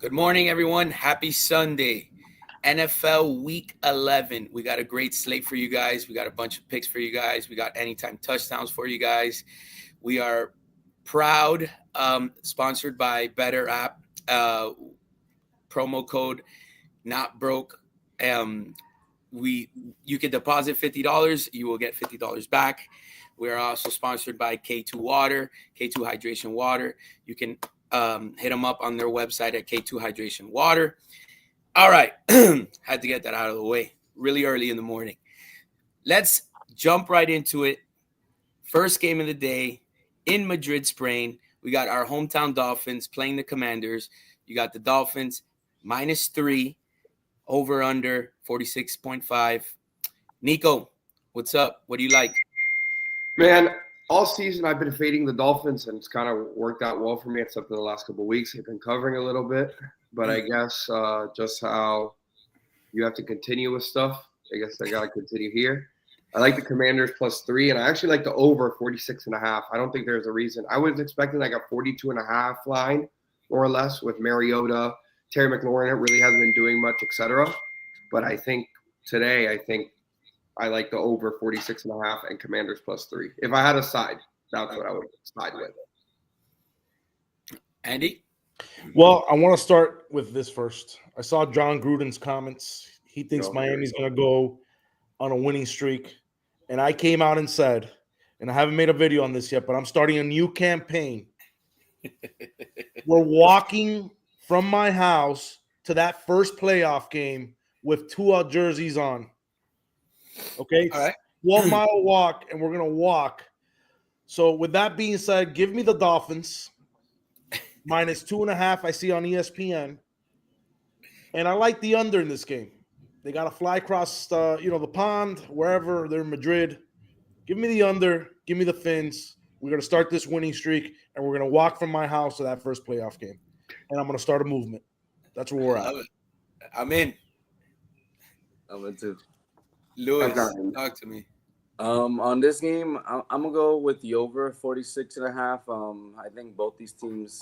Good morning, everyone. Happy Sunday. NFL Week 11. We got a great slate for you guys. We got a bunch of picks for you guys. We got anytime touchdowns for you guys. We are proud, sponsored by Better app. Promo code not broke. You can deposit $50. You will get $50 back. We are also sponsored by K2 Water, K2 Hydration Water. You can hit them up on their website at K2 Hydration Water. All right. Had to get that out of the way really early in the morning. Let's jump right into it. First game of the day in Madrid, Spain. We got our hometown Dolphins playing the Commanders. You got the Dolphins -3, over under 46.5. Nico, what's up? What do you like? Man, all season I've been fading the Dolphins, and it's kind of worked out well for me, except for the last couple of weeks. They've been covering a little bit, but I guess just how you have to continue with stuff, I guess I got to continue here. I like the Commanders +3, and I actually like the over 46.5. I don't think there's a reason. I was expecting like a 42.5 line, more or less, with Mariota. Terry McLaurin really hasn't been doing much, etc. But I think today, I like the over 46.5 and Commanders +3. If I had a side, that's what I would side with. Andy? Well, I want to start with this first. I saw John Gruden's comments. He thinks Miami's going to go on a winning streak. And I came out and said, and I haven't made a video on this yet, but I'm starting a new campaign. We're walking from my house to that first playoff game with 2 jerseys on. Okay? All right. 12-mile walk, and we're going to walk. So with that being said, give me the Dolphins. -2.5 I see on ESPN. And I like the under in this game. They got to fly across the pond, wherever they're in Madrid. Give me the under. Give me the Fins. We're going to start this winning streak, and we're going to walk from my house to that first playoff game. And I'm going to start a movement. That's where we're at. I'm in. I'm in too. Louis, talk to me. On this game, I'm going to go with the over 46.5. I think both these teams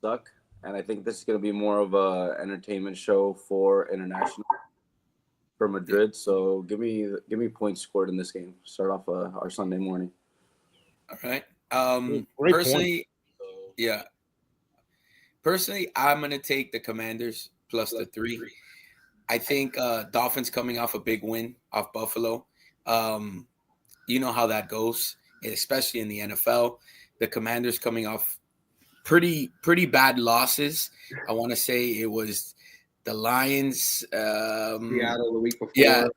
suck, and I think this is going to be more of a entertainment show for international. For Madrid, so give me points scored in this game. Start off our Sunday morning. All right. Personally, I'm gonna take the Commanders +3. I think Dolphins coming off a big win off Buffalo. You know how that goes, especially in the NFL. The Commanders coming off pretty bad losses. I want to say it was the Lions, Seattle the week before. Yeah,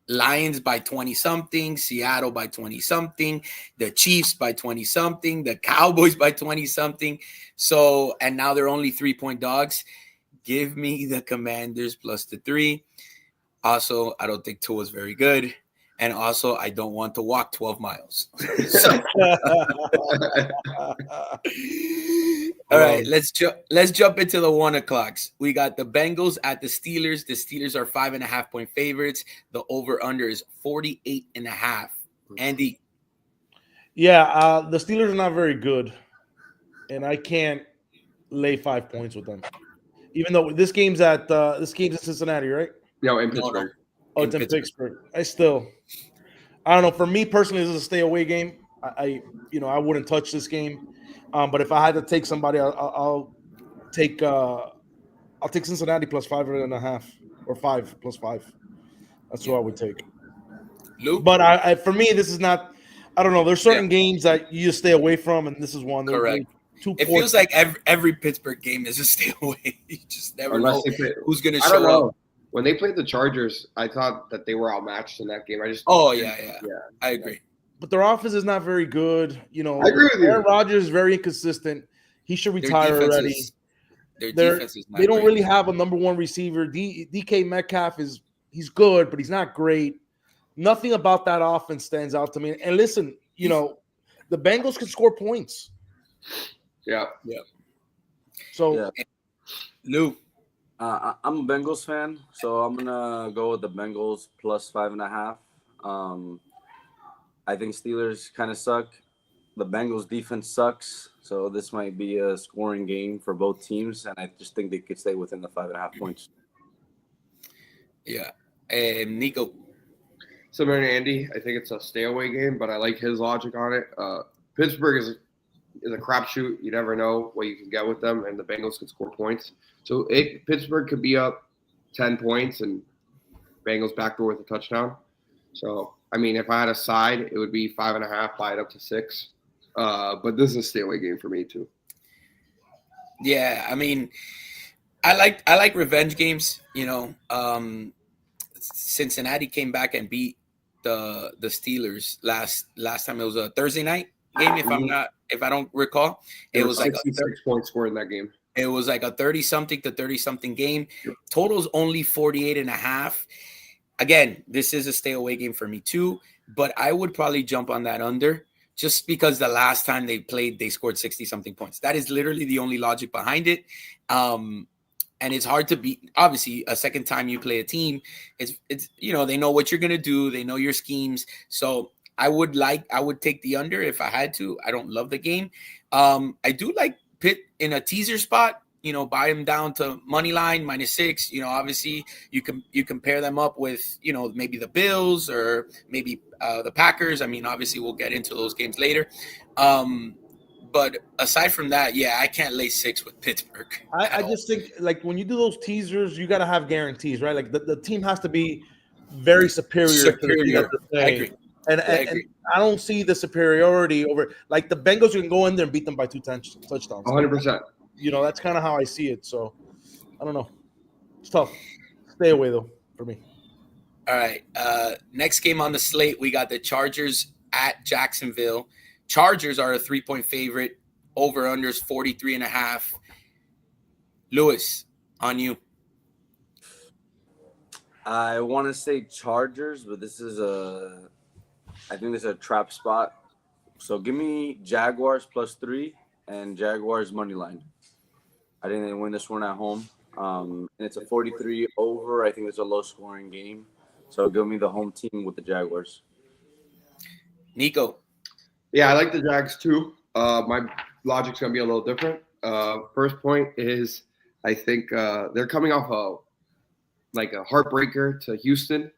Lions by 20-something, Seattle by 20-something, the Chiefs by 20-something, the Cowboys by 20-something. So, and now they're only 3-point dogs. Give me the Commanders +3. Also, I don't think Tua is very good. And also, I don't want to walk 12 miles. All right, let's jump into the 1 o'clocks. We got the Bengals at the Steelers. The Steelers are 5.5-point favorites. The over/under is 48.5. Andy. Yeah, the Steelers are not very good, and I can't lay 5 points with them. Even though this game's in Cincinnati, right? No, in Pittsburgh. No. Oh, it's in Pittsburgh. I don't know. For me personally, this is a stay away game. I wouldn't touch this game. But if I had to take somebody, I'll take Cincinnati +5.5 or 5 +5. That's what I would take. Luke? But for me, this is not. I don't know. There's certain games that you just stay away from, and this is one. Correct. It feels like every Pittsburgh game is a stay away. You just never know who's going to show up. When they played the Chargers, I thought that they were outmatched in that game. I agree. But their offense is not very good. I agree with you. Aaron Rodgers is very inconsistent. He should retire already. Their defense is not They don't great. really have a number one receiver. DK Metcalf he's good, but he's not great. Nothing about that offense stands out to me. And listen, the Bengals can score points. Yeah. So, Luke. I'm a Bengals fan, so I'm gonna go with the Bengals +5.5. I think Steelers kind of suck. The Bengals defense sucks, So this might be a scoring game for both teams, and I just think they could stay within the 5.5 points. Yeah. And Nico. Similar to Andy, I think it's a stay away game, but I like his logic on it. Pittsburgh is a crapshoot. You never know what you can get with them, and the Bengals can score points. So Pittsburgh could be up 10 points, and Bengals backdoor with a touchdown. So, I mean, if I had a side, it would be 5.5, buy it up to 6. But this is a stay away game for me too. Yeah, I mean, I like revenge games. Cincinnati came back and beat the Steelers last time. It was a Thursday night game, if I don't recall. It was like 66 points scored in that game. It was like a 30-something to 30-something game. Total's only 48.5. Again, this is a stay away game for me too, but I would probably jump on that under just because the last time they played, they scored 60-something points. That is literally the only logic behind it. And it's hard to beat. Obviously, a second time you play a team, it's they know what you're gonna do, they know your schemes. So I would take the under if I had to. I don't love the game. I do like Pitt in a teaser spot. Buy them down to money line -6. Obviously you compare them up with maybe the Bills or maybe the Packers. I mean, obviously we'll get into those games later. But aside from that, yeah, I can't lay 6 with Pittsburgh. I just think, like, when you do those teasers, you got to have guarantees, right? Like, the team has to be very superior. To the team that they're playing. I agree. And I don't see the superiority over, like, the Bengals. You can go in there and beat them by 2 touchdowns. 100%. That's kind of how I see it. So, I don't know. It's tough. Stay away, though, for me. All right. Next game on the slate, we got the Chargers at Jacksonville. Chargers are a 3-point favorite. Over-unders 43.5. Lewis, on you. I want to say Chargers, but I think this is a trap spot. So give me Jaguars +3 and Jaguars money line. I think they win this one at home. And it's a 43 over. I think it's a low-scoring game. So give me the home team with the Jaguars. Nico. Yeah, I like the Jags too. My logic's going to be a little different. First point is I think they're coming off a heartbreaker to Houston,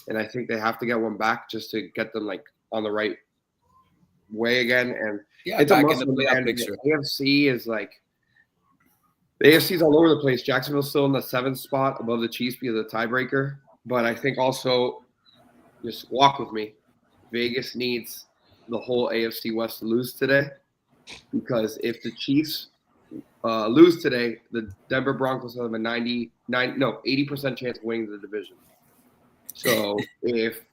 and I think they have to get one back just to get them on the right way again. And it's back a in the playoff picture. The AFC is the AFC's all over the place. Jacksonville's still in the 7th spot above the Chiefs because of the tiebreaker. But I think also, just walk with me, Vegas needs the whole AFC West to lose today, because if the Chiefs lose today, the Denver Broncos have a 80% chance of winning the division. So if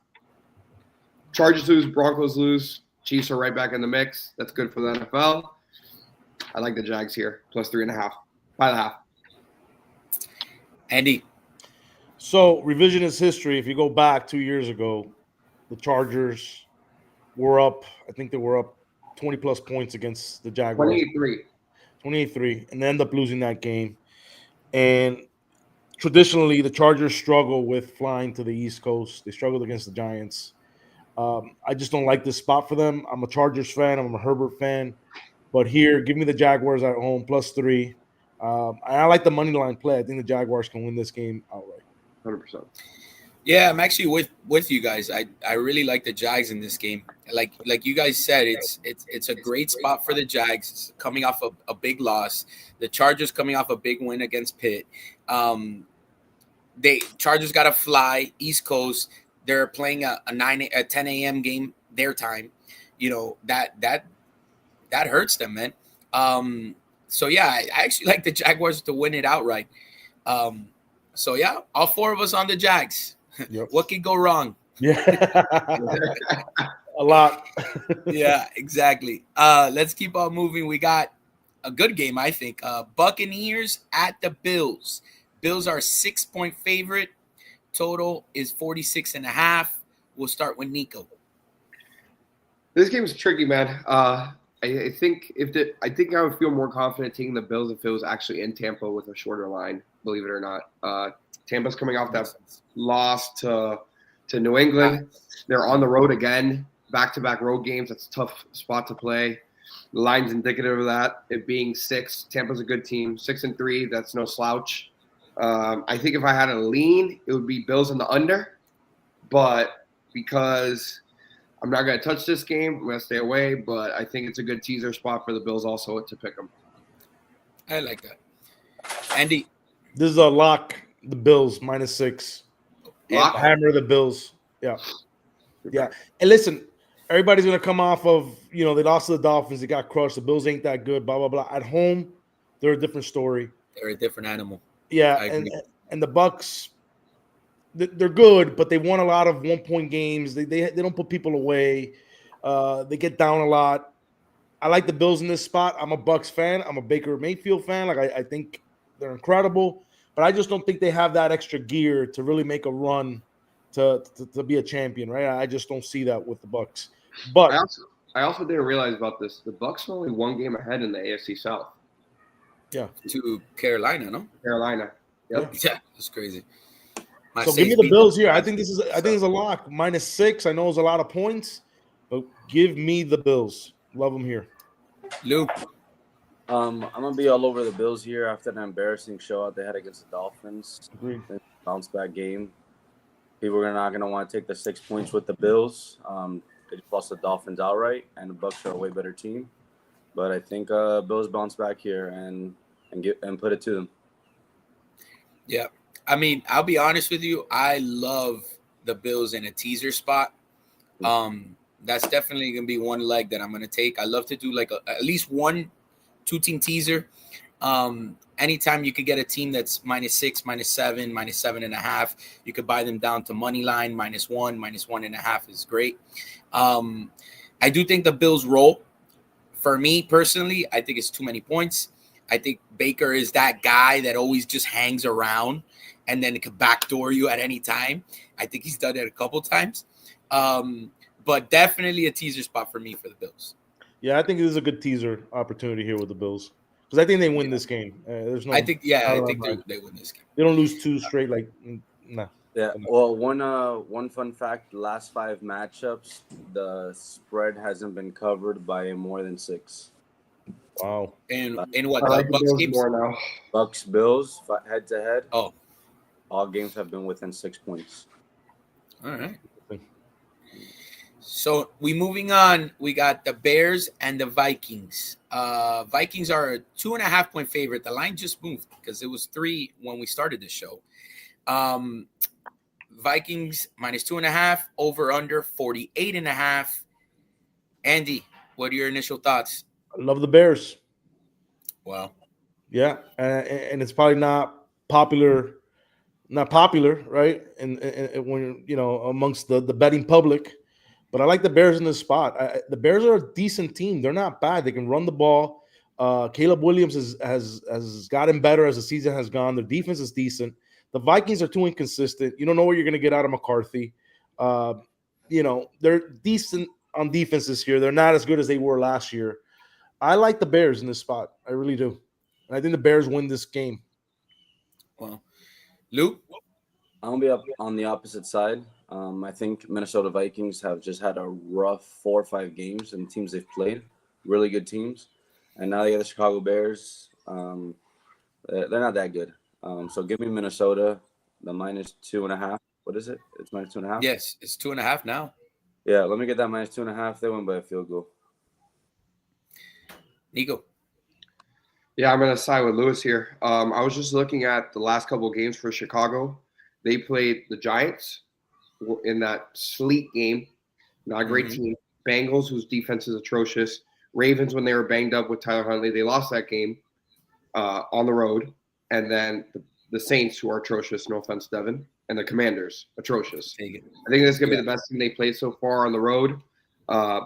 Chargers lose, Broncos lose, Chiefs are right back in the mix. That's good for the NFL. I like the Jags here, +3.5, 5.5. Andy. So, revisionist history, if you go back 2 years ago, the Chargers were up, I think they were up 20-plus points against the Jaguars. 28-3, and they end up losing that game. And traditionally, the Chargers struggle with flying to the East Coast. They struggled against the Giants. I just don't like this spot for them. I'm a Chargers fan. I'm a Herbert fan. But here, give me the Jaguars at home, +3. I like the money line play. I think the Jaguars can win this game outright. 100%. Yeah, I'm actually with you guys. I really like the Jags in this game. Like you guys said, it's a great spot for the Jags. It's coming off a big loss. The Chargers coming off a big win against Pitt. Chargers got to fly East Coast. They're playing a 10 a.m. game their time. That hurts them, man. So yeah, I actually like the Jaguars to win it outright. So yeah, all 4 of us on the Jags. Yep. What could go wrong? Yeah, a lot. Yeah, exactly. Let's keep on moving. We got a good game, I think. Buccaneers at the Bills. Bills are 6-point favorite. Total is 46.5. We'll start with Nico. This game is tricky, man. I think I would feel more confident taking the Bills if it was actually in Tampa with a shorter line. Believe it or not, Tampa's coming off that loss to New England. They're on the road again, back-to-back road games. That's a tough spot to play. The line's indicative of that. It being 6. Tampa's a good team. 6-3. That's no slouch. I think if I had a lean, it would be Bills in the under. But because I'm not going to touch this game, I'm going to stay away. But I think it's a good teaser spot for the Bills also to pick them. I like that. Andy. This is a lock. The Bills -6. Lock? Hammer the Bills. Yeah. Yeah. And listen, everybody's going to come off of, they lost to the Dolphins. They got crushed. The Bills ain't that good, blah, blah, blah. At home, they're a different story. They're a different animal. Yeah. And the Bucs, they're good, but they won a lot of 1-point games. They don't put people away. They get down a lot. I like the Bills in this spot. I'm a Bucs fan. I'm a Baker Mayfield fan. Like I think they're incredible, but I just don't think they have that extra gear to really make a run to be a champion, right? I just don't see that with the Bucs. But I also didn't realize about this. The Bucs are only 1 game ahead in the AFC South. Yeah, to Carolina, no? Carolina. Yep. Yeah, that's crazy. So give me the Bills here. I think it's a lock. -6. I know it's a lot of points, but give me the Bills. Love them here. Lou. I'm gonna be all over the Bills here after an embarrassing show they had against the Dolphins. Agreed. Bounce back game. People are not gonna want to take the 6 points with the Bills. They just lost the Dolphins outright, and the Bucs are a way better team. But I think Bills bounce back here and put it to them. Yeah, I mean, I'll be honest with you. I love the Bills in a teaser spot. That's definitely going to be one leg that I'm going to take. I love to do like at least 1 2-team teaser. Anytime you could get a team that's -6, -7, -7.5, you could buy them down to money line, -1, -1.5 is great. I do think the Bills roll. For me personally, I think it's too many points. I think Baker is that guy that always just hangs around and then it could backdoor you at any time. I think he's done it a couple times. But definitely a teaser spot for me for the Bills. Yeah, I think this is a good teaser opportunity here with the Bills because I think they win this game. There's no. I think they win this game. They don't lose 2 straight. Nah. Yeah. Well, one fun fact: the last 5 matchups, the spread hasn't been covered by more than 6. Wow. And in what I like the Bucs Bills games? more now. Bucs Bills head to head. Oh, all games have been within 6 points. All right. So we moving on. We got the Bears and the Vikings. Vikings are a 2.5-point favorite. The line just moved because it was 3 when we started the show. Vikings -2.5, over under 48.5. Andy, what are your initial thoughts? I love the Bears. Wow. Yeah, and it's probably not popular, right? And when amongst the betting public, but I like the Bears in this spot. The Bears are a decent team. They're not bad. They can run the ball. Caleb Williams has gotten better as the season has gone. Their defense is decent. The Vikings are too inconsistent. You don't know what you're going to get out of McCarthy. They're decent on defense this year. They're not as good as they were last year. I like the Bears in this spot. I really do. And I think the Bears win this game. Well, Lou? I'm going to be up on the opposite side. I think Minnesota Vikings have just had a rough 4 or 5 games and teams they've played. Really good teams. And now they got the Chicago Bears. They're not that good. So give me Minnesota, the -2.5. What is it? It's -2.5? Yes, it's 2.5 now. Yeah, let me get that -2.5. They win by a field goal. Nico? Yeah, I'm going to side with Lewis here. I was just looking at the last couple of games for Chicago. They played the Giants in that sleet game. Not a great team. Bengals, whose defense is atrocious. Ravens, when they were banged up with Tyler Huntley, they lost that game on the road. And then the Saints, who are atrocious, no offense, Devin, and the Commanders, atrocious. I think this is going to be the best team they played so far on the road.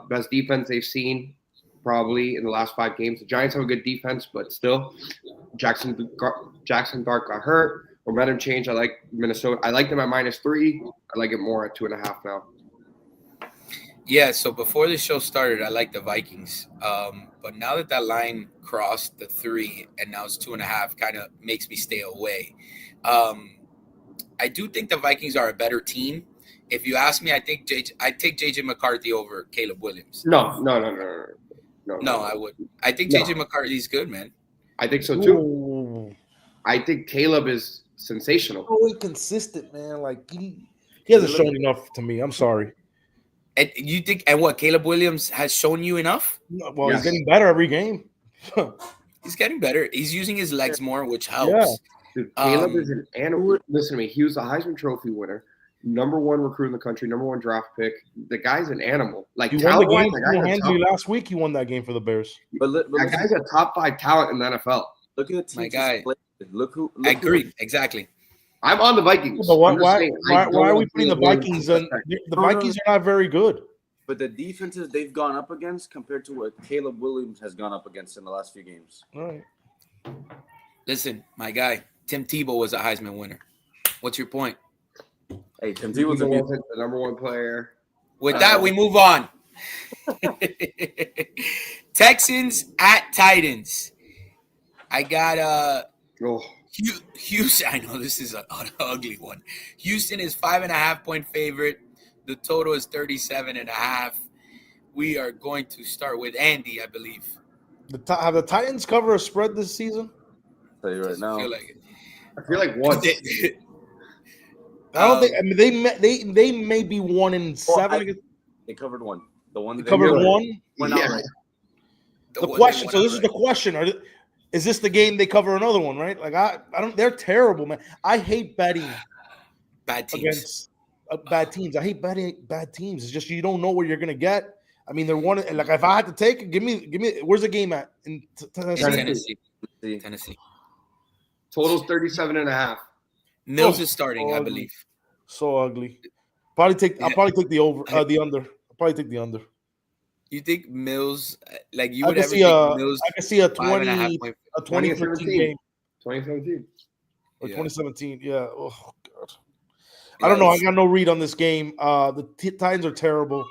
Best defense they've seen probably in the last 5 games. The Giants have a good defense, but still, Jackson Dart got hurt. Momentum change. I like Minnesota. I like them at -3. I like it more at 2.5 now. Yeah, so before the show started, I liked the Vikings. But now that line crossed the 3 and now it's 2.5, kind of makes me stay away. I do think the Vikings are a better team. If you ask me, I take JJ McCarthy over Caleb Williams. No. No, I wouldn't. I think No. JJ McCarthy's good, man. I think so too. Ooh. I think Caleb is sensational. So inconsistent, man. Like he hasn't shown enough to me. I'm sorry. And you think, and what, Caleb Williams has shown you enough? Well, Yes. he's getting better every game. He's getting better. He's using his legs more, which helps. Dude, Caleb is an animal. Listen to me. He was a Heisman Trophy winner, #1 recruit in the country, #1 draft pick. The guy's an animal. Like He won the game talent-wise, last week. He won that game for the Bears. But that guy's a top 5 talent in the NFL. look at the team. My guy. Look I agree. Exactly. I'm on the Vikings. But I'm just why saying, I don't are we want putting the Caleb Vikings Williams on? The Vikings are not very good. But the defenses they've gone up against compared to what Caleb Williams has gone up against in the last few games. All right. Listen, my guy, Tim Tebow was a Heisman winner. What's your point? Hey, Tim Tebow's a wasn't the #1 player. With that, we move on. Texans at Titans. I got Houston. I know this is an ugly one. Houston is 5.5-point favorite. The total is 37.5. We are going to start with Andy, I believe. Have the Titans covered a spread this season? I'll tell you right now. I feel like once. I don't think. I mean, they may be 1-7. They covered one. The one They covered one. We're not Yeah. right. The question. So this is the question: is this the game they cover another one? Right? Like I don't. They're terrible, man. I hate betting Bad teams. against bad teams. I hate betting bad teams. It's just you don't know what you're gonna get. I mean, they're one. Like if I had to take it, give me. Where's the game at in Tennessee? Tennessee. Total's 37.5. Mills is starting, I believe. So ugly. I'll probably take the over, the under. I'll probably take the under. You think Mills, like you I would can ever see think Mills? I can see a 5.5 point. 2015 game 2017. or Yeah. 2017. Yeah. Oh god. I don't know. I got no read on this game. The Titans are terrible.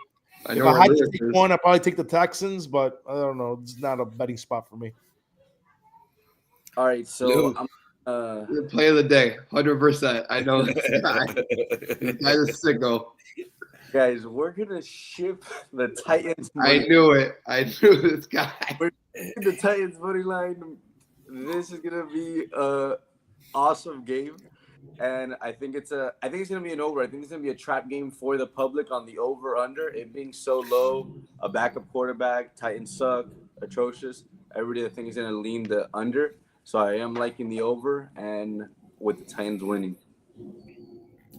If I had to take one, I'd probably take the Texans, but I don't know. It's not a betting spot for me. All right, so I'm The play of the day, 100%. I know this guy. This guy's a sicko. guys, we're gonna ship the Titans. I knew it. I knew this guy. The Titans money line. This is gonna be a awesome game, and I think it's gonna be an over. I think it's gonna be a trap game for the public on the over under. It being so low, a backup quarterback, Titans suck, atrocious. Everybody I think is gonna lean the under. So I am liking the over, and with the Titans winning.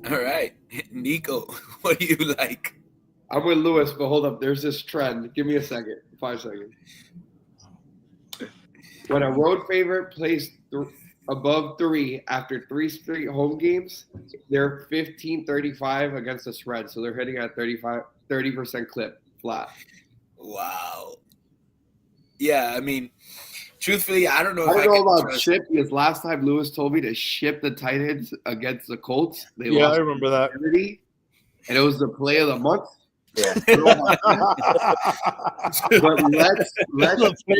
All right, Nico, what do you like? I'm with Lewis, but hold up. There's this trend. Give me a second. 5 seconds. When a road favorite plays above 3 after 3 straight home games, they're 15-35 against the spread. So they're hitting at 30% clip flat. Wow. Yeah, I mean, truthfully, I don't know. I If don't know can about trust- ship because last time Lewis told me to ship the Titans against the Colts. They Yeah, lost I remember that. and it was the play of the month. Yeah. But Play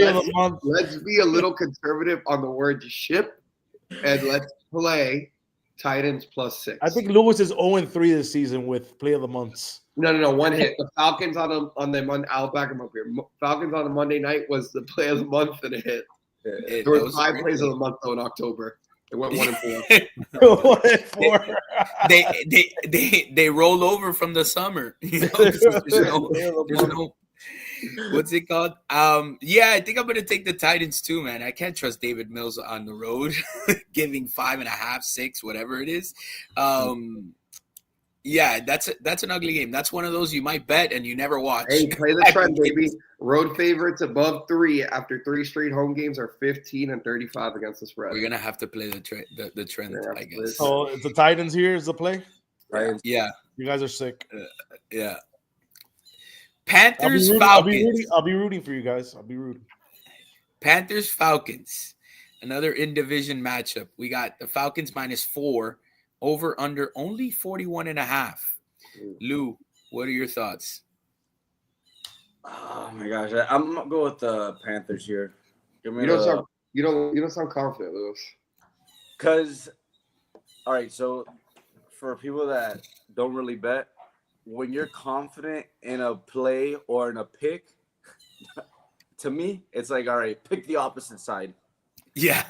of the month. let's be a little conservative on the word ship, and let's play Titans +6. I think Lewis is 0-3 this season with play of the months. No. One hit. The Falcons on the Monday. I'll back them up here. Falcons on the Monday night was the play of the month and a hit. It- There that were was 5 great. plays of the month though in October. It went 1-4. 1-4. They roll over from the summer. You know, there's no what's it called? Yeah, I think I'm gonna take the Titans too, man. I can't trust David Mills on the road, giving 5.5, 6, whatever it is. Yeah, that's an ugly game. That's one of those you might bet and you never watch. Hey, play the trend, baby. Road favorites above 3 after 3 straight home games are 15-35 against the spread. We're gonna have to play the trend, Yeah, I guess. So it's the Titans here is the play. Titans. Yeah, You guys are sick. yeah. I'll Panthers be Falcons. rooting for you guys. I'll be rooting. Panthers Falcons. Another in division matchup. We got the Falcons -4. Over under only 41.5. Lou, what are your thoughts? Oh my gosh, I'm gonna go with the Panthers here. Give me You don't sound confident, Lewis. Because, all right, so for people that don't really bet, when you're confident in a play or in a pick, to me, it's like, all right, pick the opposite side. Yeah.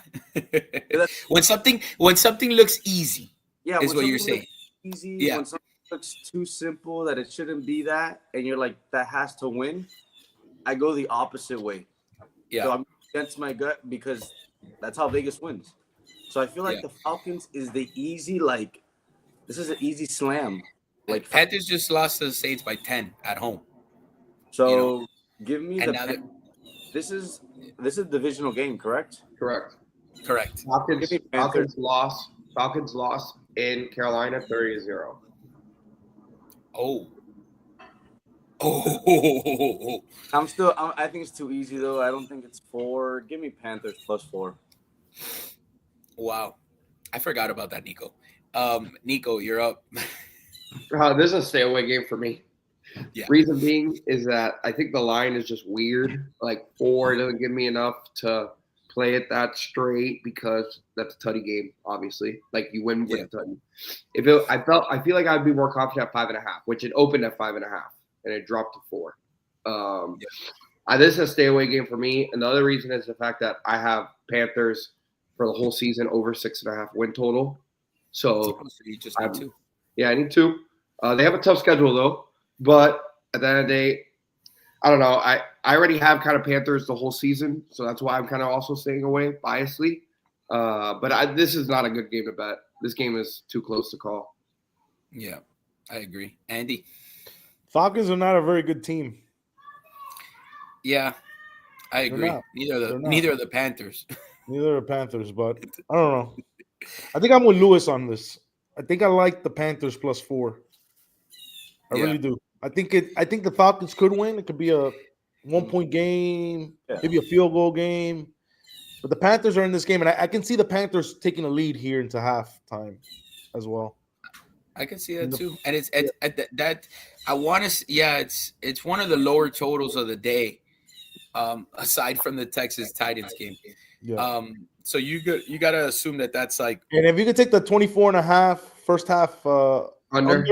when something looks easy, yeah, is what you're saying. Easy. Yeah. When something looks too simple that it shouldn't be that, and you're like, that has to win. I go the opposite way. Yeah. So I'm against my gut because that's how Vegas wins. So I feel like the Falcons is the easy, like, this is an easy slam. Like Panthers just lost to the Saints by 10 at home. So give me and this is a divisional game, correct? Correct. Falcons lost in Carolina 30-0. Oh. I think it's too easy though. I don't think it's 4. Give me Panthers +4. Wow. I forgot about that, Nico. Nico, you're up. This is a stay away game for me. Yeah. Reason being is that I think the line is just weird. Like 4 doesn't give me enough to play it that straight because that's a tutty game, obviously. Like you win with the tutty. I feel like I'd be more confident at 5.5, which it opened at 5.5 and it dropped to 4. This is a stay away game for me. And the other reason is the fact that I have Panthers for the whole season over 6.5 win total. So you just need 2. Yeah, I need 2. They have a tough schedule though, but at the end of the day, I don't know. I already have kind of Panthers the whole season, so that's why I'm kind of also staying away biasly. But this is not a good game to bet. This game is too close to call. Yeah, I agree. Andy? Falcons are not a very good team. Yeah, I agree. Neither are the Panthers. Neither are the Panthers, but I don't know. I think I'm with Lewis on this. I think I like the Panthers +4. I really do. I think the Falcons could win. It could be a 1-point game, maybe a field goal game. But the Panthers are in this game, and I can see the Panthers taking a lead here into halftime as well. I can see that too, and it's that I want to. Yeah, it's one of the lower totals of the day, aside from the Texas Titans game. Yeah. So you got to assume that that's like. And if you could take the 24.5 first half under,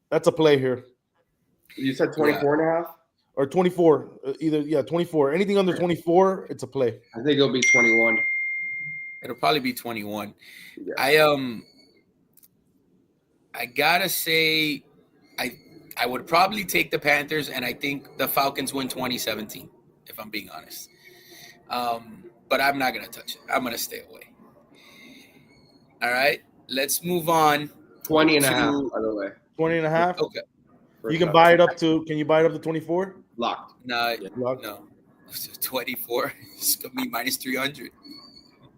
that's a play here. You said 24.5 or 24, either 24. Anything under 24, it's a play. I think it'll be 21. It'll probably be 21. Yeah. I gotta say, I would probably take the Panthers, and I think the Falcons win 2017, if I'm being honest. But I'm not gonna touch it. I'm gonna stay away. All right, let's move on. 20.5, by the way. 20.5. Okay. You can buy it up to. Can you buy it up to 24? Locked. No. 24. It's gonna be -300.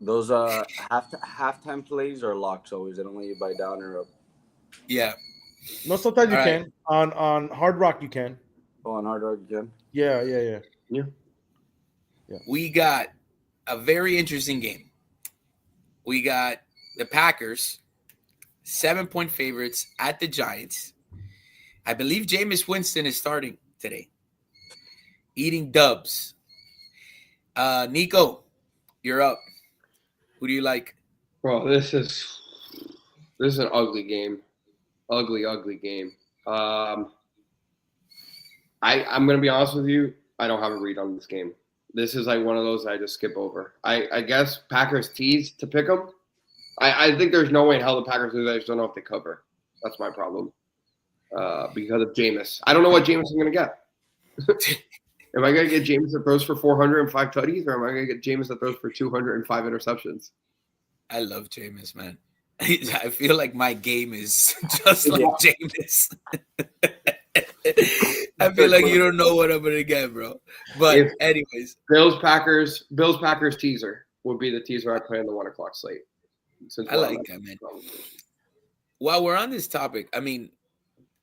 Those halftime plays are locks always. They don't let you buy down or up. Yeah. No, sometimes you can. On Hard Rock you can. Oh, on Hard Rock you can? Yeah. We got a very interesting game. We got the Packers, 7-point favorites at the Giants. I believe Jameis Winston is starting today. Eating dubs. Nico, you're up. Who do you like? Bro, this is an ugly game. Ugly game. I'm gonna be honest with you. I don't have a read on this game. This is like one of those I just skip over. I guess Packers tease to pick them. I think there's no way in hell the Packers lose. I just don't know if they cover. That's my problem. Because of Jameis. I don't know what Jameis is going to get. Am I going to get Jameis that throws for 405 tutties, or am I going to get Jameis that throws for 205 interceptions? I love Jameis, man. I feel like my game is just like Jameis. I feel like you don't know what I'm going to get, bro. But anyways. Bills Packers teaser would be the teaser I play on the 1 o'clock slate. I like that, man. While we're on this topic, I mean,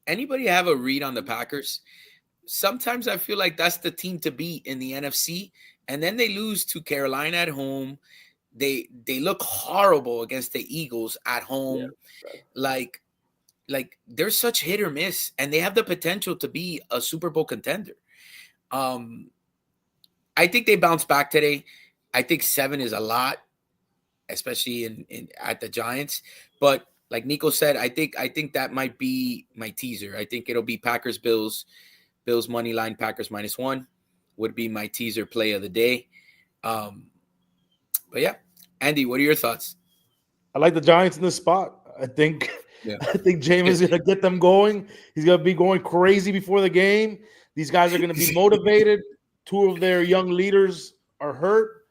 anybody have a read on the Packers? Sometimes I feel like that's the team to beat in the NFC, and then they lose to Carolina at home. They look horrible against the Eagles at home. Yeah, right. Like they're such hit or miss, and they have the potential to be a Super Bowl contender. I think they bounce back today. I think 7 is a lot, especially in at the Giants. But like Nico said, I think that might be my teaser. I think it'll be Packers Bills money line, Packers -1. would be my teaser play of the day. But yeah, Andy, what are your thoughts? I like the Giants in this spot. I think Jameis is going to get them going. He's going to be going crazy before the game. These guys are going to be motivated. Two of their young leaders are hurt.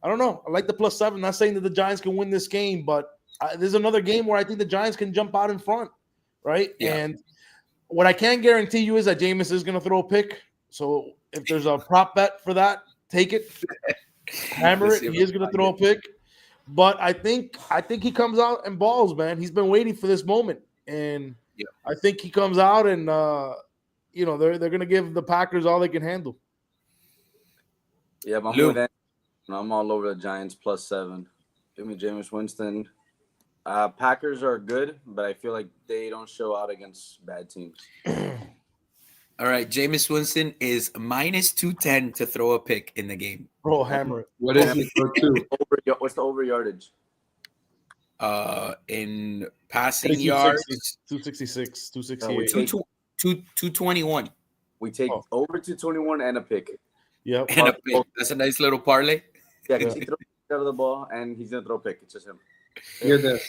I don't know. I like the +7. Not saying that the Giants can win this game, but there's another game where I think the Giants can jump out in front, right? Yeah. And what I can guarantee you is that Jameis is going to throw a pick. So if there's a prop bet for that, take it. Hammer it. He is going to throw a pick. But I think he comes out and balls, man. He's been waiting for this moment. And I think he comes out and, they're going to give the Packers all they can handle. Yeah, I'm with that. I'm all over the Giants +7. Give me Jameis Winston. Packers are good, but I feel like they don't show out against bad teams. All right, Jameis Winston is -210 to throw a pick in the game. Bro, hammer it. What is it for two? What's the over yardage? In passing yards, 266, 268. 221. We take over 221 and a pick. Yeah, and a pick. That's a nice little parlay. Yeah, because he throws out of the ball and he's gonna throw a pick. It's just him. Hear this.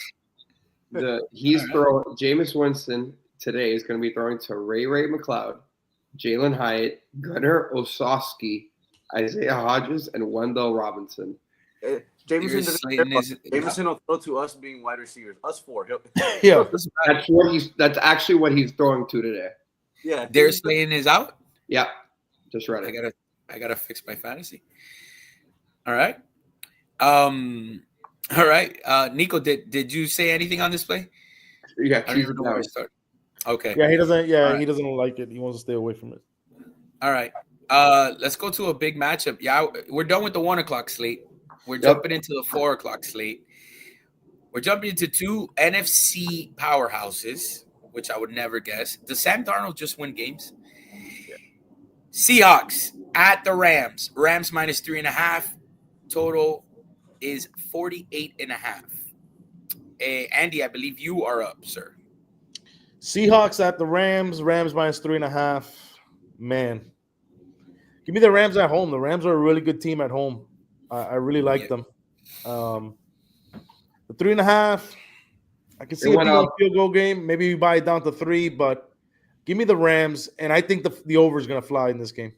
Jameis Winston today is going to be throwing to Ray McLeod, Jalen Hyatt, Gunnar Osowski, Isaiah Hodges, and Wendell Robinson. Jameson will throw to us being wide receivers. Us four. Yeah, that's actually what he's throwing to today. Yeah, Darius Slayton is out. Yeah, just read it. I gotta fix my fantasy. All right. All right. Nico, did you say anything on this play? Yeah, I don't even know where to start. Okay. Yeah, he doesn't. Yeah, right. He doesn't like it. He wants to stay away from it. All right. Let's go to a big matchup. Yeah, we're done with the 1 o'clock slate. We're jumping into the 4 o'clock slate. We're jumping into two NFC powerhouses, which I would never guess. Does Sam Darnold just win games? Yeah. Seahawks at the Rams. Rams -3.5. Total is 48.5. Andy, I believe you are up, sir. Seahawks at the Rams. Rams -3.5. Man, give me the Rams at home. The Rams are a really good team at home. I really like them. The 3.5. I can see a field goal game. Maybe you buy it down to 3, but give me the Rams, and I think the over is going to fly in this game.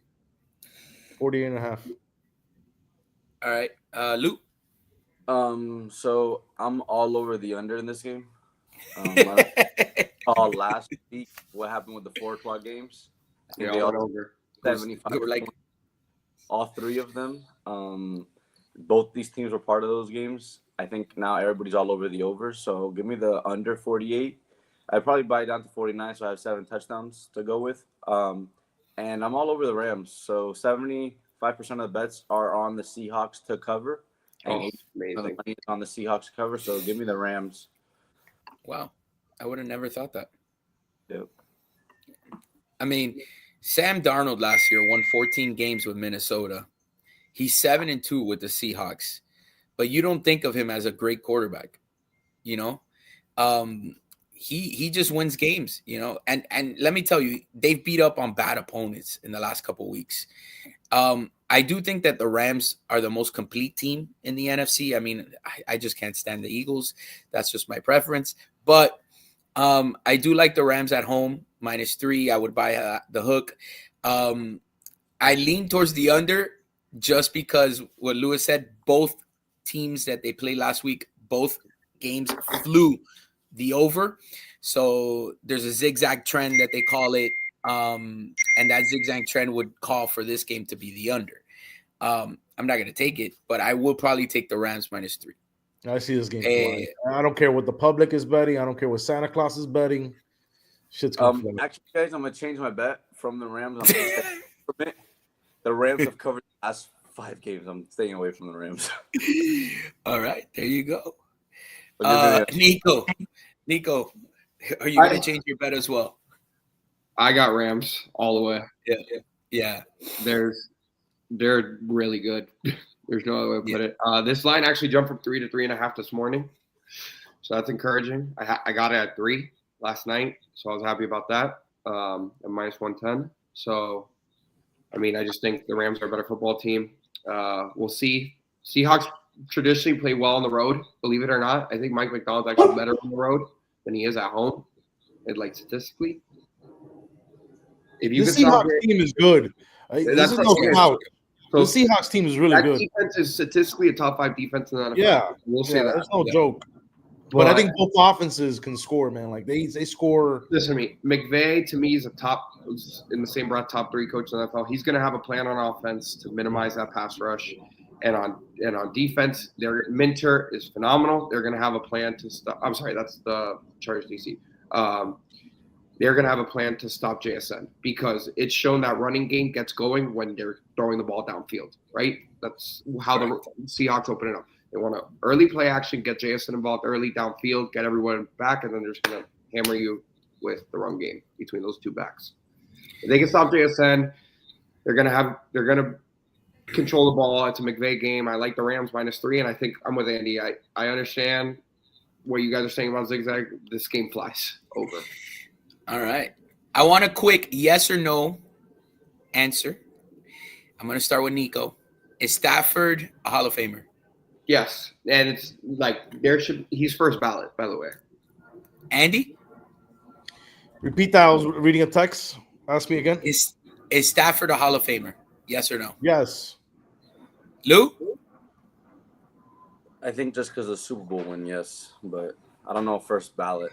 48.5. All right, Luke. So I'm all over the under in this game. Last week, what happened with the 4 o'clock games? I think they all over 75. All 3 of them. Both these teams were part of those games. I think now everybody's all over the over. So give me the under 48. I'd probably buy it down to 49, so I have 7 touchdowns to go with. And I'm all over the Rams. So 75% of the bets are on the Seahawks to cover. And amazing. On the Seahawks to cover. So give me the Rams. Wow. I would have never thought that. Yep. I mean, Sam Darnold last year won 14 games with Minnesota. He's 7-2 with the Seahawks, but you don't think of him as a great quarterback, you know? He just wins games, you know? And let me tell you, they've beat up on bad opponents in the last couple of weeks. I do think that the Rams are the most complete team in the NFC. I mean, I just can't stand the Eagles. That's just my preference. But I do like the Rams at home, -3. I would buy the hook. I lean towards the under just because what Lewis said, both teams that they played last week, both games flew the over. So there's a zigzag trend that they call it. And that zigzag trend would call for this game to be the under. I'm not going to take it, but I will probably take the Rams -3. I see this game flying. I don't care what the public is betting. I don't care what Santa Claus is betting. Shit's going to fly. Actually, guys, I'm going to change my bet from the Rams. The Rams have covered the last 5 games. I'm staying away from the Rams. All right, there you go. Nico, are you going to change your bet as well? I got Rams all the way. Yeah. They're really good. There's no other way to put it. This line actually jumped from 3 to 3.5 this morning, so that's encouraging. I got it at 3 last night, so I was happy about that. At -110. So I mean, I just think the Rams are a better football team. We'll see. Seahawks traditionally play well on the road, believe it or not. I think Mike McDonald's actually better on the road than he is at home, statistically. If you The could stop Seahawks team is good. This is no doubt. The Seahawks team is really good. Defense is statistically a top 5 defense in the NFL. Yeah, we'll say that. That's no joke. But I think both offenses can score, man. Like they score. Listen to me. McVay, to me, is in the same breath, top 3 coach in the NFL. He's going to have a plan on offense to minimize that pass rush. And on defense, Minter is phenomenal. They're going to have a plan to stop. I'm sorry, that's the Chargers DC. They're going to have a plan to stop JSN because it's shown that running game gets going when they're throwing the ball downfield, right? That's how the Seahawks open it up. They want to early play action, get JSN involved early downfield, get everyone back, and then they're just going to hammer you with the run game between those 2 backs. If they can stop JSN, they're going to control the ball. It's a McVay game. I like the Rams -3, and I think I'm with Andy. I understand what you guys are saying about Zig-Zag. This game flies over. All right. I want a quick yes or no answer. I'm going to start with Nico. Is Stafford a Hall of Famer? Yes. And it's like he's first ballot, by the way. Andy? Repeat that. I was reading a text. Ask me again. Is Stafford a Hall of Famer? Yes or no? Yes. Lou? I think just because of the Super Bowl win, yes. But I don't know first ballot.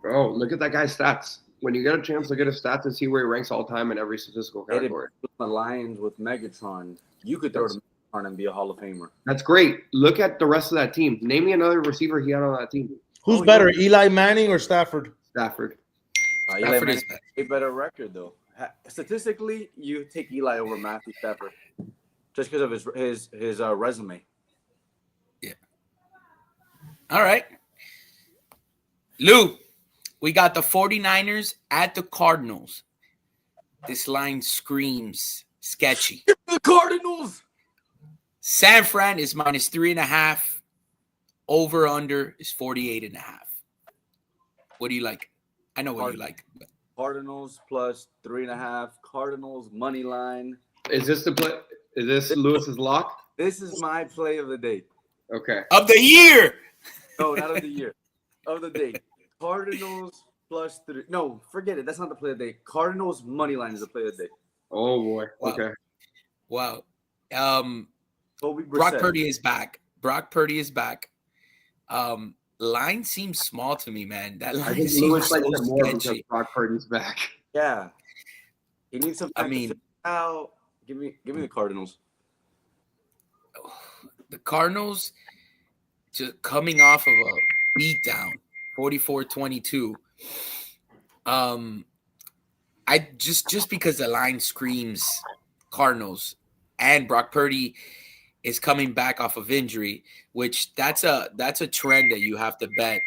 Oh, look at that guy's stats. When you get a chance, look at his stats and see where he ranks all time in every statistical category. The Lions with Megatron. You could throw to Megatron and be a Hall of Famer. That's great. Look at the rest of that team. Name me another receiver he had on that team. Who's better, Eli Manning or Stafford? Stafford. Eli Manning a better record, though. Statistically, you take Eli over Matthew Stafford just because of his resume. Yeah. All right. Lou, we got the 49ers at the Cardinals. This line screams sketchy. The Cardinals. San Fran is -3.5. Over under is 48.5. What do you like? I know what you like. Cardinals +3.5. Cardinals money line. Is this the play? Is this Lewis's lock? This is my play of the day. Okay. Of the year. No, not of the year. Of the day. Cardinals +3. No, forget it. That's not the play of the day. Cardinals money line is the play of the day. Oh boy. Wow. Okay. Wow. Brock Purdy is back. Line seems small to me, man. That line seems Lewis so more because sketchy. Brock Purdy's back. Yeah. He needs some time I mean, to out. Give me the Cardinals. The Cardinals just coming off of a beatdown, 44-22. I just because the line screams Cardinals and Brock Purdy is coming back off of injury, which that's a trend that you have to bet.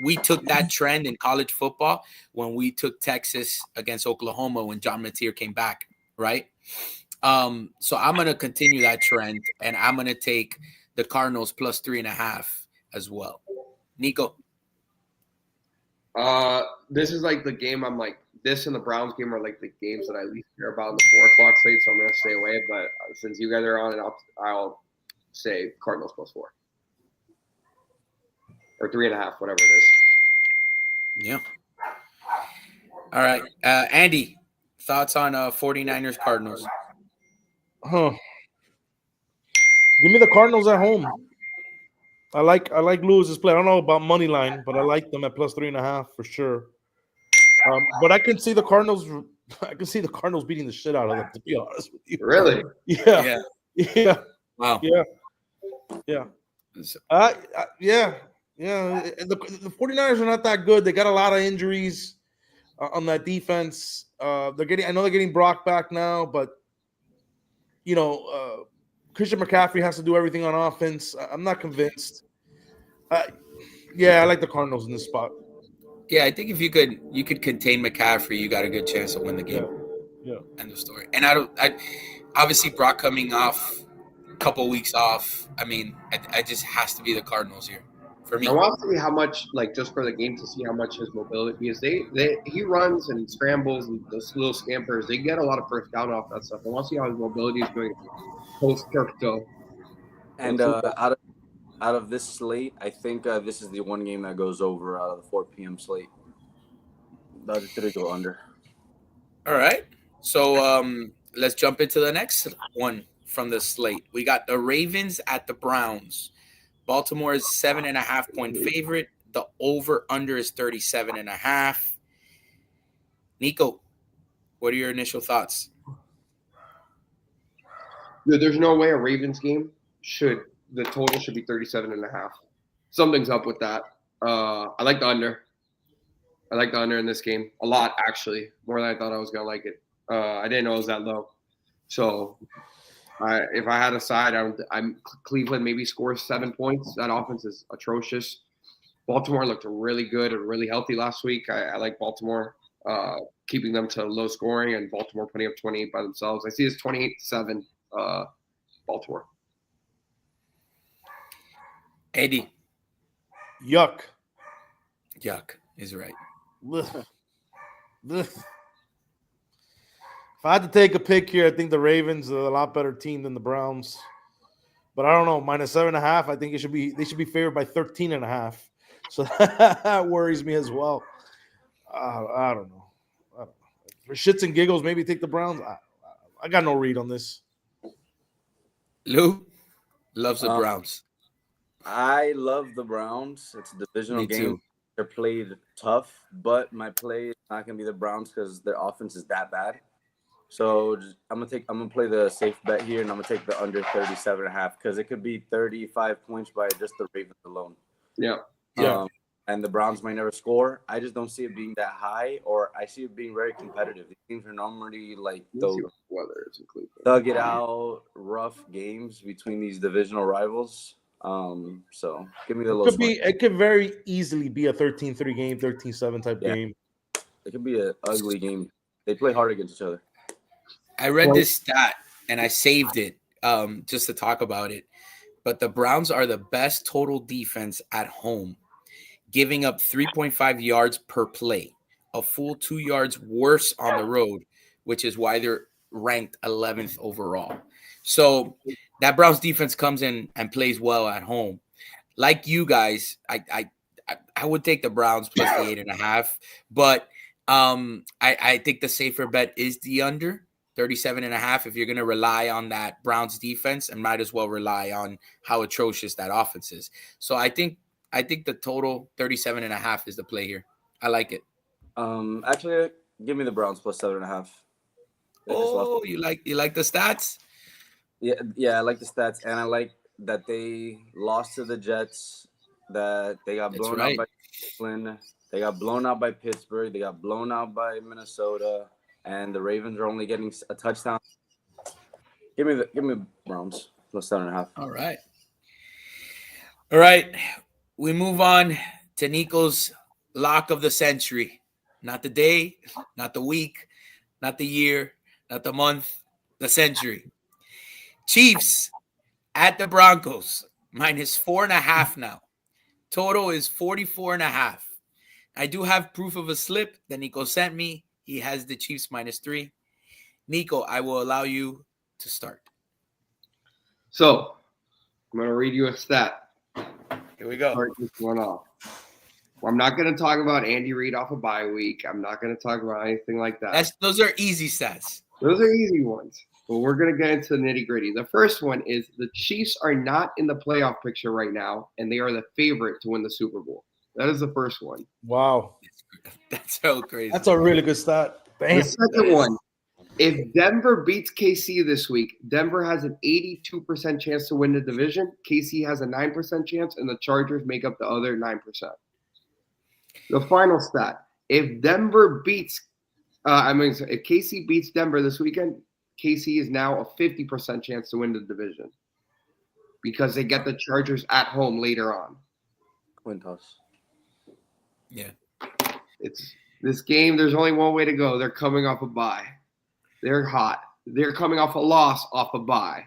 We took that trend in college football when we took Texas against Oklahoma when John Mateer came back, right? So I'm going to continue that trend, and I'm going to take the Cardinals +3.5 as well. Nico? This is like the game I'm like, this and the Browns game are like the games that I least care about in the 4 o'clock slate, so I'm going to stay away. But since you guys are on it, I'll say Cardinals +4. Or 3.5, whatever it is. Yeah. All right. Andy, thoughts on 49ers Cardinals? Huh. Give me the Cardinals at home. I like Lewis's play. I don't know about money line, but I like them at +3.5 for sure. But I can see the Cardinals. I can see the Cardinals beating the shit out of them. To be honest with you. Really? Yeah. Wow. Yeah. Yeah. The 49ers are not that good. They got a lot of injuries on that defense. I know they're getting Brock back now, but Christian McCaffrey has to do everything on offense. I'm not convinced. I like the Cardinals in this spot. Yeah, I think if you could contain McCaffrey, you got a good chance to win the game. Yeah. End of story. And I obviously Brock coming off a couple weeks off. I mean, I just has to be the Cardinals here for me. I want to see how much, like, just for the game to see how much his mobility, because he runs and scrambles and those little scampers. They get a lot of first down off that stuff. I want to see how his mobility is doing post crypto. And out of this slate, I think this is the one game that goes over out of the 4 p.m. slate. The other three go under. All right. So let's jump into the next one from the slate. We got the Ravens at the Browns. Baltimore is 7.5-point favorite. The over-under is 37.5. Nico, what are your initial thoughts? Dude, there's no way a Ravens game the total should be 37.5. Something's up with that. I like the under. I like the under in this game a lot, actually, more than I thought I was gonna like it. I didn't know it was that low. So, if I had a side, I'm Cleveland maybe scores 7 points. That offense is atrocious. Baltimore looked really good and really healthy last week. I like Baltimore keeping them to low scoring and Baltimore putting up 28 by themselves. I see it's 28-7 Baltimore. Eddie. Yuck is right. Ugh. If I had to take a pick here, I think the Ravens are a lot better team than the Browns. But I don't know, -7.5. I think they should be favored by 13.5. So that worries me as well. I don't know. For shits and giggles, maybe take the Browns. I got no read on this. Lou loves the Browns. I love the Browns. It's a divisional game. Too. They're played tough, but my play is not gonna be the Browns because their offense is that bad. So I'm gonna play the safe bet here, and I'm gonna take the under 37.5 because it could be 35 points by just the Ravens alone. Yeah. And the Browns might never score. I just don't see it being that high, or I see it being very competitive. These teams are normally like those thug it out, rough games between these divisional rivals. So give me the low. It could very easily be a 13-3 game, 13-7 type game. It could be an ugly game. They play hard against each other. I read this stat and I saved it just to talk about it. But the Browns are the best total defense at home, giving up 3.5 yards per play, a full 2 yards worse on the road, which is why they're ranked 11th overall. So that Browns defense comes in and plays well at home. Like you guys, I would take the Browns plus the 8.5, but I think the safer bet is the under 37.5. If you're going to rely on that Browns defense, and might as well rely on how atrocious that offense is. So I think the total 37.5 is the play here. I like it. Actually, give me the Browns plus 7.5. Oh, you like the stats? Yeah, I like the stats, and I like that they lost to the Jets, that they got blown out by Cleveland, they got blown out by Pittsburgh, they got blown out by Minnesota, and the Ravens are only getting a touchdown. Give me Browns plus 7.5. All right. We move on to Nico's lock of the century. Not the day, not the week, not the year, not the month, the century. Chiefs at the Broncos, -4.5 now. Total is 44.5. I do have proof of a slip that Nico sent me. He has the Chiefs -3. Nico, I will allow you to start. So I'm going to read you a stat. Here we go. Start this one off. Well, I'm not going to talk about Andy Reid off a bye week. I'm not going to talk about anything like that. Those are easy stats. Those are easy ones. But we're going to get into the nitty-gritty. The first one is the Chiefs are not in the playoff picture right now, and they are the favorite to win the Super Bowl. That is the first one. Wow. That's so crazy. That's a really good stat. Damn. The second one, if Denver beats KC this week, Denver has an 82% chance to win the division. KC has a 9% chance, and the Chargers make up the other 9%. The final stat, if Denver beats if KC beats Denver this weekend, KC is now a 50% chance to win the division because they get the Chargers at home later on. Coin toss. Yeah. It's this game, there's only one way to go. They're coming off a bye. They're hot. They're coming off a loss off a bye.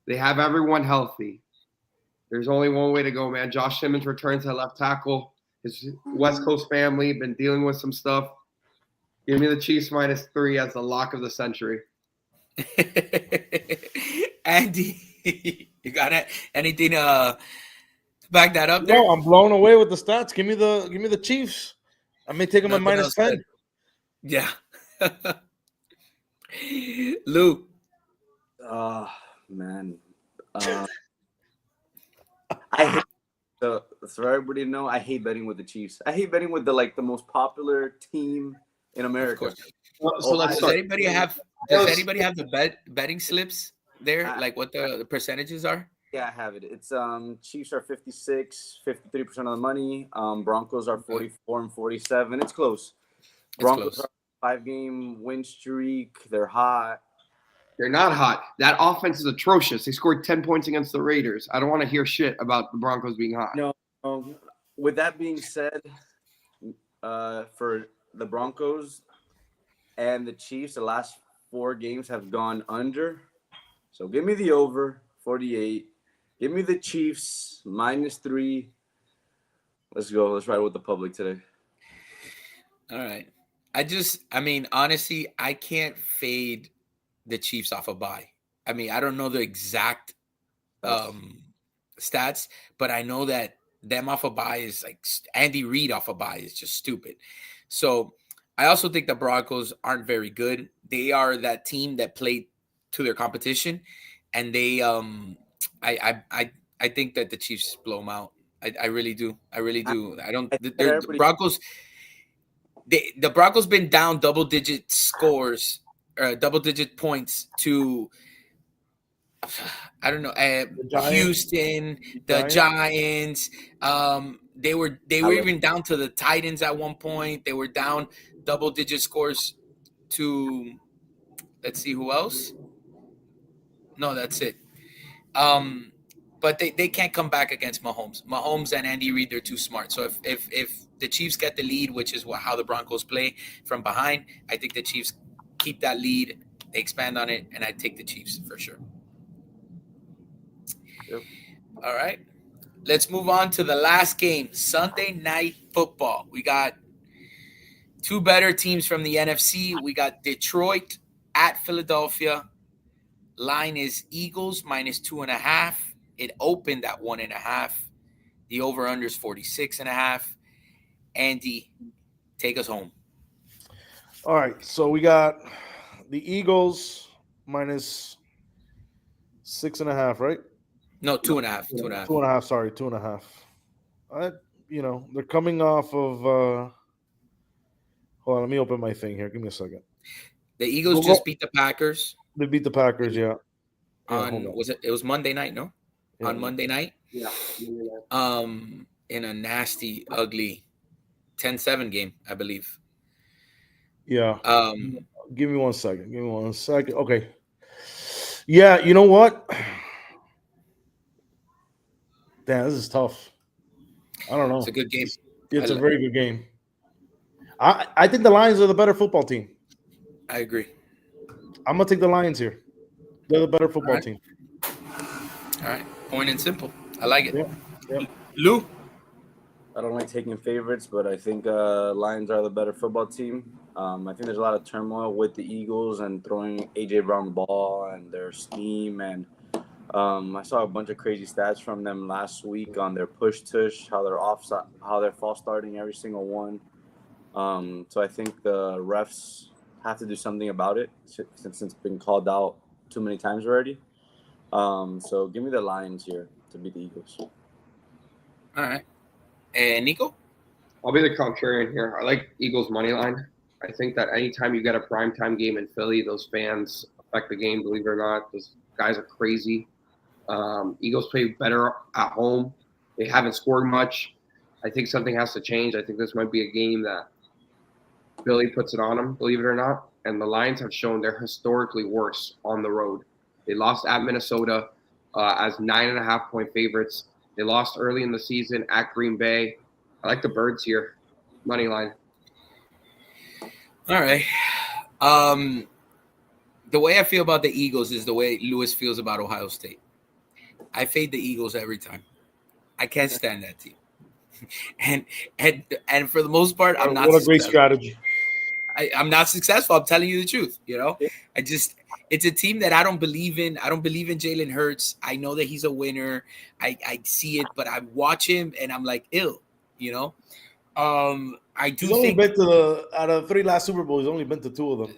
They have everyone healthy. There's only one way to go, man. Josh Simmons returns at left tackle. His West Coast family been dealing with some stuff. Give me the Chiefs -3 as the lock of the century. Andy, you got anything to back that up there? No, I'm blown away with the stats. Give me the Chiefs. I may take them at Nothing else -10. said. Yeah. Lou. Man. I hate so everybody know I hate betting with the Chiefs. I hate betting with the most popular team in America. So let's Does start. anybody have the betting slips there? Like what the percentages are? Yeah, I have it. It's Chiefs are 56, 53% of the money. Broncos are 44 and 47. It's close. Broncos close. are 5-game win streak. They're hot. They're not hot. That offense is atrocious. They scored 10 points against the Raiders. I don't want to hear shit about the Broncos being hot. No. With that being said, for the Broncos and the Chiefs, the last 4 games have gone under. So give me the over 48. Give me the Chiefs -3. Let's go. Let's ride with the public today. All right. Honestly, I can't fade the Chiefs off a bye. I mean, I don't know the exact stats, but I know that them off a bye is like Andy Reid off a bye is just stupid. So I also think the Broncos aren't very good. They are that team that played to their competition, and they I think that the Chiefs blow them out. I really do. I really do. I don't. The Broncos. The Broncos been down double-digit scores, double-digit points to. I don't know. Houston, the Giants. They were even down to the Titans at one point. They were down double-digit scores to. Let's see who else. No, that's it. But they can't come back against Mahomes. Mahomes and Andy Reid, they're too smart. So if the Chiefs get the lead, which is how the Broncos play from behind, I think the Chiefs keep that lead, they expand on it, and I take the Chiefs for sure. Yep. All right. Let's move on to the last game, Sunday Night Football. We got 2 better teams from the NFC. We got Detroit at Philadelphia. Line is Eagles -2.5. It opened at 1.5. The over-under is 46.5. Andy, take us home. All right, so we got the Eagles -6.5, right? No, 2.5. 2.5. 2.5. Sorry, 2.5. They're coming off of. Hold on, let me open my thing here. Give me a second. The Eagles just beat the Packers. They beat the Packers, yeah. It was Monday night, no? Yeah. On Monday night? Yeah. In a nasty, ugly 10-7 game, I believe. Yeah. Give me 1 second. Okay. Yeah, you know what? Damn, this is tough. I don't know. It's a good game. It's a very good game. I think the Lions are the better football team. I agree. I'm going to take the Lions here. They're the better football team. All right. Point and simple. I like it. Yeah. Lou? I don't like taking favorites, but I think Lions are the better football team. I think there's a lot of turmoil with the Eagles and throwing A.J. Brown the ball and their scheme. And I saw a bunch of crazy stats from them last week on their push-tush, how they're false starting every single one. So I think the refs have to do something about it since it's been called out too many times already. So give me the Lions here to beat the Eagles. All right. And Nico? I'll be the contrarian here. I like Eagles money line. I think that anytime you get a primetime game in Philly, those fans affect the game, believe it or not. Those guys are crazy. Eagles play better at home. They haven't scored much. I think something has to change. I think this might be a game that Philly puts it on them, believe it or not. And the Lions have shown they're historically worse on the road. They lost at Minnesota as 9.5-point favorites. They lost early in the season at Green Bay. I like the Birds here. Money line. All right. The way I feel about the Eagles is the way Lewis feels about Ohio State. I fade the Eagles every time. I can't stand that team. And for the most part, I'm not. What a great strategy. I'm not successful. I'm telling you the truth. It's a team that I don't believe in. I don't believe in Jalen Hurts. I know that he's a winner. I see it, but I watch him and I'm like, ill. I do He's only think been to out of 3 last Super Bowls. He's only been to 2 of them.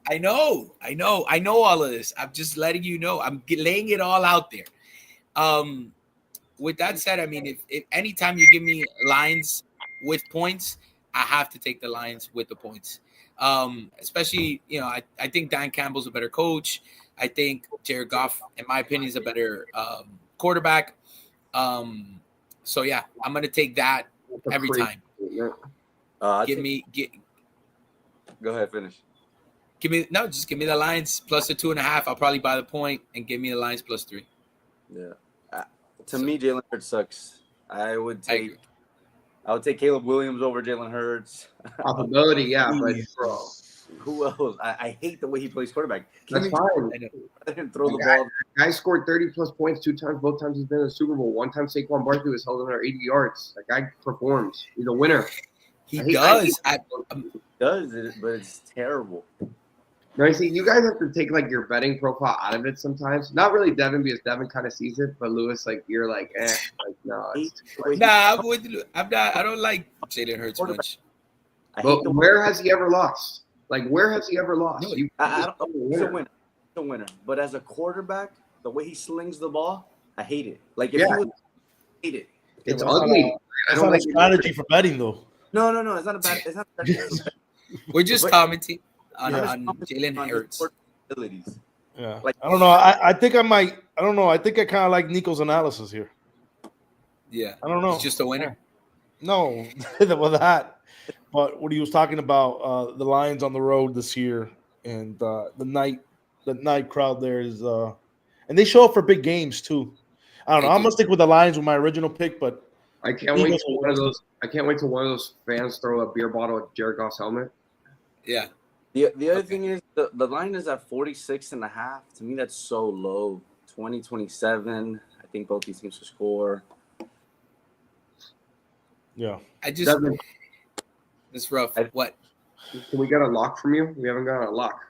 I know all of this. I'm just letting you know. I'm laying it all out there. With that said, I mean, if anytime you give me lines with points, I have to take the Lions with the points. Especially, I think Dan Campbell's a better coach. I think Jared Goff, in my opinion, is a better quarterback. So yeah, I'm gonna take that every time. Go ahead, finish. Just give me the Lions plus the 2.5. I'll probably buy the point and give me the Lions plus 3. Yeah. To me, Jalen Hurts sucks. I would take Caleb Williams over Jalen Hurts. Possibility, yeah, but bro, who else? I hate the way he plays quarterback. That's fine. Let him throw the ball. Guy scored 30-plus points 2 times. Both times he's been in the Super Bowl. One time Saquon Barkley was held under 80 yards. That guy performs. He's a winner. He does. Does it, but it's terrible. No, see, you guys have to take like your betting profile out of it sometimes. Not really Devin, because Devin kind of sees it, but Lewis, like you're like, no. I'm with you. I don't like Jalen Hurts much. But where has he ever lost? Like, where has he ever lost? No, he's a winner. But as a quarterback, the way he slings the ball, I hate it. Like, I hate it. It's ugly. It's not a strategy for betting, though. No. It's not a bad. We're just commenting on Jalen Hurts. Yeah. Like, I don't know. I think I might. I don't know. I think I kind of like Nico's analysis here. Yeah. I don't know. He's just a winner. No, well that. But what he was talking about, the Lions on the road this year, and the night crowd there is, and they show up for big games too. I don't know. I'm gonna stick with the Lions with my original pick, but I can't wait till one of those fans throw a beer bottle at Jared Goff's helmet. Yeah. The other thing is the line is at 46.5. To me, that's so low. 20-27. I think both these teams will score. Yeah. It's rough. What? Can we get a lock from you? We haven't got a lock.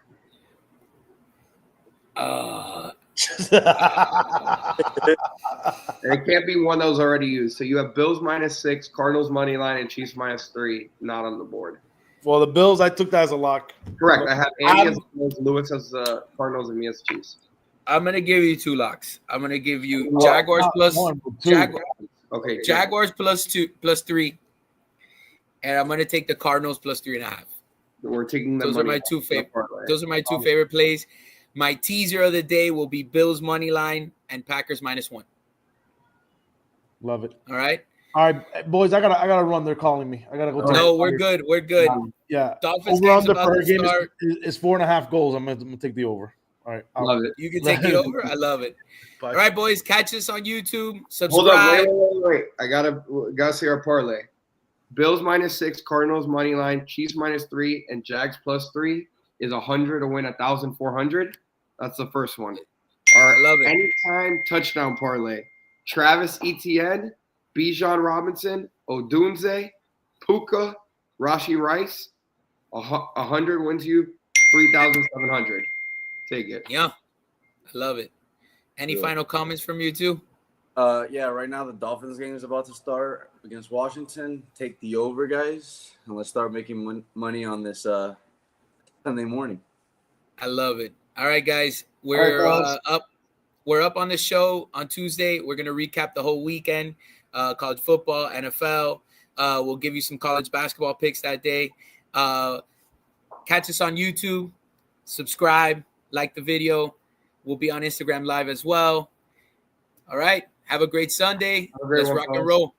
It can't be one that was already used. So you have Bills -6, Cardinals money line, and Chiefs -3 not on the board. Well, the Bills, I took that as a lock. Correct. I have Andy as the Bills, Lewis as the Cardinals, and me as the Chiefs. I'm gonna give you 2 locks. I'm gonna give you Jaguars Jaguars +3, and I'm gonna take the Cardinals +3.5. We're taking those are my 2 favorite. Those are my 2 favorite plays. My teaser of the day will be Bills money line and Packers -1. Love it. All right, boys. I gotta run. They're calling me. I gotta go. No, we're good. We're good. Yeah. Dolphins over under per game is 4.5 goals. I'm gonna take the over. All right. I love it. You can take it over. I love it. Bye. All right, boys. Catch us on YouTube. Subscribe. Hold on. Wait. I gotta see our parlay. Bills -6, Cardinals money line, Chiefs -3, and Jags +3 is 100 to win 1,400. That's the first one. All right. I love it. Anytime touchdown parlay. Travis Etienne, Bijan Robinson, Odunze, Puka, Rashi Rice. 100 wins you 3,700. Take it. Yeah, I love it. Any final comments from you two? Right now the Dolphins game is about to start against Washington. Take the over, guys, and let's start making money on this Sunday morning. I love it. All right, guys, we're up. We're up on the show on Tuesday. We're gonna recap the whole weekend, college football, NFL. We'll give you some college basketball picks that day. Catch us on YouTube. Subscribe, like the video. We'll be on Instagram Live as well. All right. Have a great Sunday. Let's rock and roll.